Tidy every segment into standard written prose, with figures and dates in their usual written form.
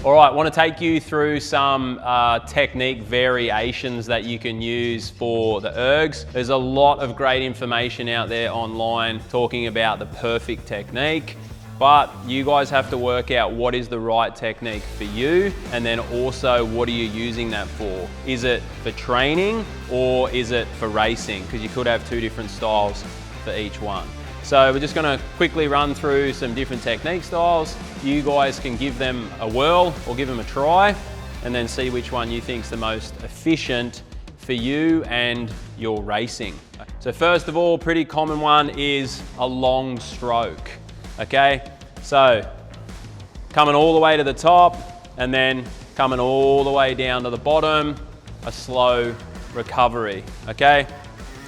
All right, I want to take you through some technique variations that you can use for the ergs. There's a lot of great information out there online talking about the perfect technique, but you guys have to work out what is the right technique for you, and then also what are you using that for? Is it for training or is it for racing? Because you could have two different styles for each one. So we're just going to quickly run through some different technique styles. You guys can give them a whirl or give them a try and then see which one you think is the most efficient for you and your racing. So first of all, pretty common one is a long stroke, okay? So coming all the way to the top and then coming all the way down to the bottom, a slow recovery, okay?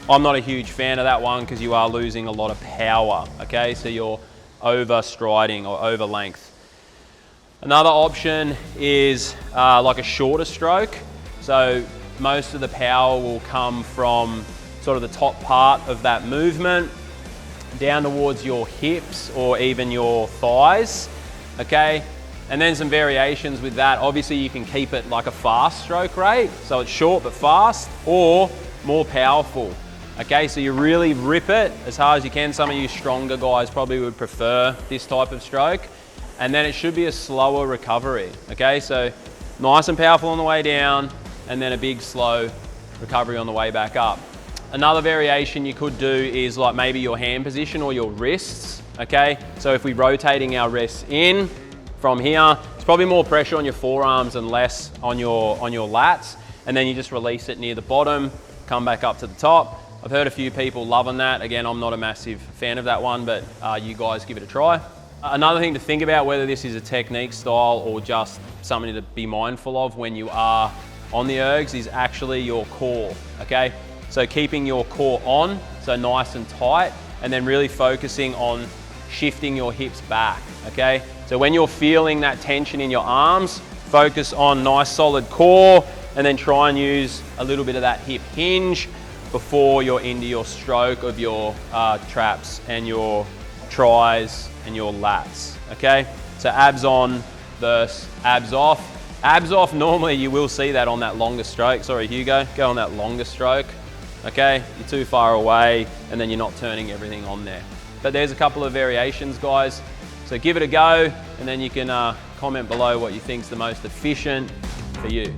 I'm not a huge fan of that one because you are losing a lot of power, okay? So you're over striding or over length. Another option is like a shorter stroke. So most of the power will come from sort of the top part of that movement down towards your hips or even your thighs, okay? And then some variations with that. Obviously you can keep it like a fast stroke rate, so it's short but fast, or more powerful. Okay, so you really rip it as hard as you can. Some of you stronger guys probably would prefer this type of stroke. And then it should be a slower recovery. Okay, so nice and powerful on the way down, and then a big slow recovery on the way back up. Another variation you could do is like maybe your hand position or your wrists. Okay, so if we're rotating our wrists in from here, it's probably more pressure on your forearms and less on your lats. And then you just release it near the bottom, come back up to the top. I've heard a few people loving that. Again, I'm not a massive fan of that one, but you guys give it a try. Another thing to think about, whether this is a technique style or just something to be mindful of when you are on the ergs, is actually your core, okay? So keeping your core on, so nice and tight, and then really focusing on shifting your hips back, okay? So when you're feeling that tension in your arms, focus on nice solid core, and then try and use a little bit of that hip hinge before you're into your stroke of your traps and your tries and your lats, okay? So abs on versus abs off. Abs off, normally you will see that on that longer stroke. Sorry, Hugo, go on that longer stroke, okay? You're too far away and then you're not turning everything on there. But there's a couple of variations, guys. So give it a go and then you can comment below what you think is the most efficient for you.